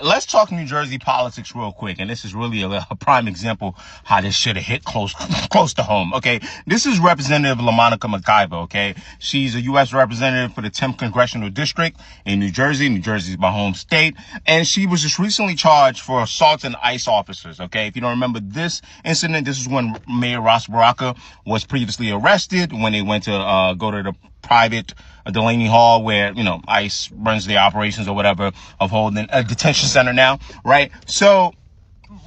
let's talk New Jersey politics real quick. And this is really a prime example how this should have hit close to home. Okay. This is Representative LaMonica McIver. Okay. She's a U.S. representative for the 10th Congressional District in New Jersey. New Jersey is my home state. And she was just recently charged for assault on ICE officers. Okay. If you don't remember this incident, this is when Mayor Ras Baraka was previously arrested when they went to go to the private Delaney Hall, where, you know, ICE runs the operations or whatever of holding a detention center now, right? So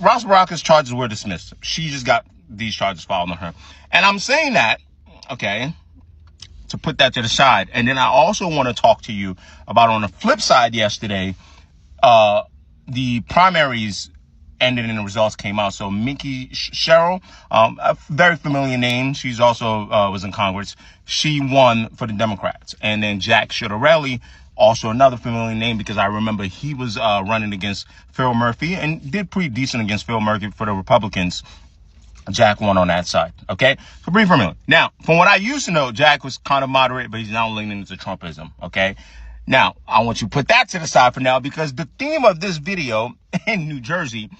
Ras Baraka's charges were dismissed. She just got these charges filed on her. And I'm saying that, okay, to put that to the side. And then I also want to talk to you about, on the flip side, yesterday, the primaries ended and the results came out. So Mickey Sherrill, a very familiar name. She's also was in Congress. She won for the Democrats. And then Jack Ciattarelli, also another familiar name, because I remember he was running against Phil Murphy and did pretty decent against Phil Murphy for the Republicans. Jack won on that side. Okay, so pretty familiar. Now, from what I used to know, Jack was kind of moderate, but he's now leaning into Trumpism. Okay. Now, I want you to put that to the side for now, because the theme of this video in New Jersey,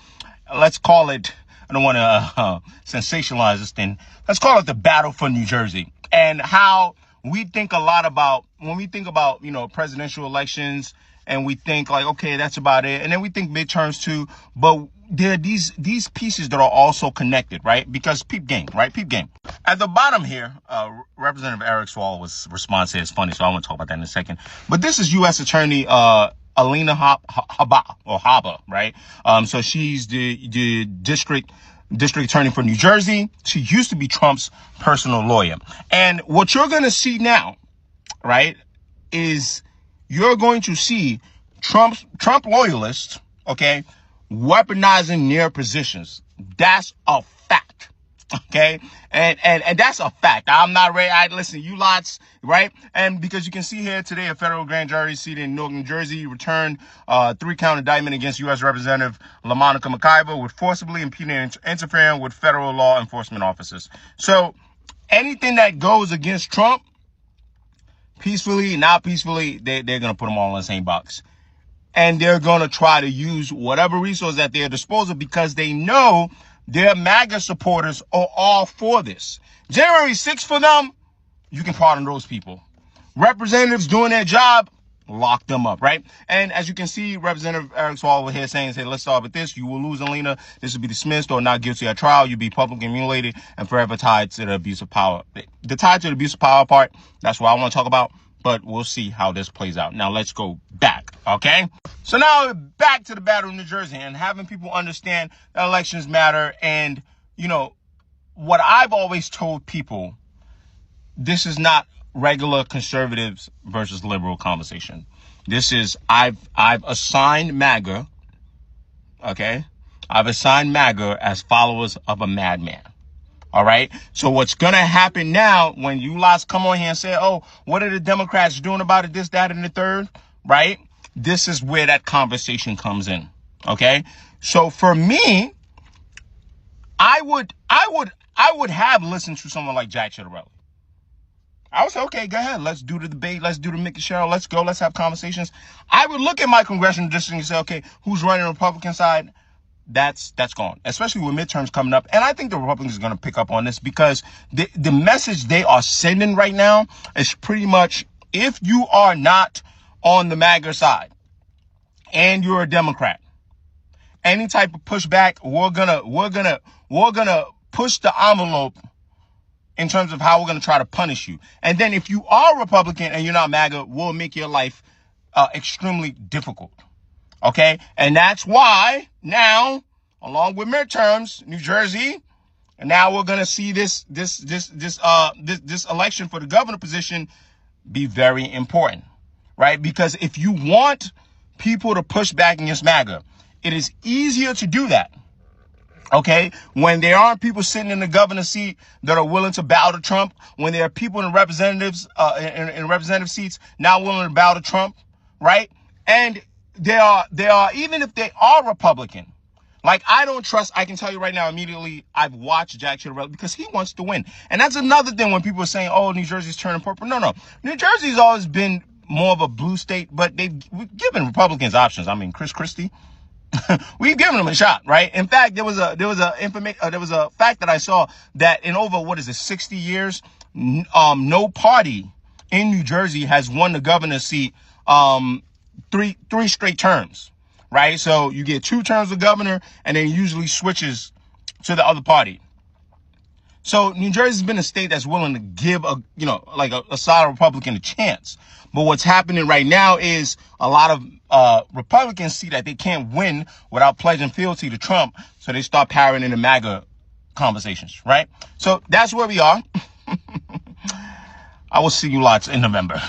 let's call it, I don't want to sensationalize this thing, let's call it the battle for New Jersey, and how we think a lot about, when we think about, you know, presidential elections, and we think like, okay, that's about it. And then we think midterms too, but there are these pieces that are also connected, right? Because peep game, right? Peep game. At the bottom here, Representative Eric Swalwell's response here is funny, so I want to talk about that in a second. But this is U.S. Attorney Alina Habba, right? So she's the district attorney for New Jersey. She used to be Trump's personal lawyer. And what you're going to see now, right, is you're going to see Trump loyalists, okay, weaponizing their positions. That's a fact. Okay. And that's a fact. I'm not ready. Listen, you lots, right? And because you can see here today, a federal grand jury seat in Newark, New Jersey returned 3-count indictment against U.S. Representative LaMonica McIver with forcibly impeding and interfering with federal law enforcement officers. So anything that goes against Trump, peacefully, not peacefully, they're going to put them all in the same box. And they're going to try to use whatever resource at their disposal, because they know their MAGA supporters are all for this. January 6th for them, you can pardon those people. Representatives doing their job, lock them up, right? And as you can see, Representative Eric Swalwell here saying, let's start with this. You will lose, Alina. This will be dismissed or not guilty at trial. You'll be publicly humiliated and forever tied to the abuse of power. The tied to the abuse of power part, that's what I want to talk about. But we'll see how this plays out. Now, let's go back, okay? So now back to the battle in New Jersey and having people understand that elections matter. And, you know, what I've always told people, this is not regular conservatives versus liberal conversation. This is, I've assigned MAGA, okay? I've assigned MAGA as followers of a madman. All right. So what's going to happen now when you lots come on here and say, oh, what are the Democrats doing about it? This, that, and the third. Right. This is where that conversation comes in. OK, so for me, I would have listened to someone like Jack Ciattarelli. I would say, OK, go ahead. Let's do the debate. Let's do the Mickey Sherrill. Let's go. Let's have conversations. I would look at my congressional district and say, OK, who's running the Republican side? That's gone, especially with midterms coming up. And I think the Republicans are going to pick up on this, because the message they are sending right now is pretty much, if you are not on the MAGA side and you're a Democrat, any type of pushback, we're gonna push the envelope in terms of how we're going to try to punish you. And then if you are Republican and you're not MAGA, we'll make your life extremely difficult. Okay, and that's why now, along with midterms, New Jersey, and now we're gonna see this election for the governor position be very important, right? Because if you want people to push back against MAGA, it is easier to do that. Okay, when there aren't people sitting in the governor's seat that are willing to bow to Trump, when there are people in representatives in representative seats not willing to bow to Trump, right? And they are, even if they are Republican, like I can tell you right now immediately, I've watched Jack Ciattarelli because he wants to win. And that's another thing when people are saying, oh, New Jersey's turning purple. No. New Jersey's always been more of a blue state, but they've given Republicans options. I mean, Chris Christie, We've given them a shot, right? In fact, there was a fact that I saw that in over 60 years, no party in New Jersey has won the governor's seat three straight terms, right? So you get 2 terms of governor, and then usually switches to the other party. So New Jersey's been a state that's willing to give a solid Republican a chance. But what's happening right now is a lot of Republicans see that they can't win without pledging fealty to Trump, so they start parroting the MAGA conversations, right? So that's where we are. I will see you lots in November.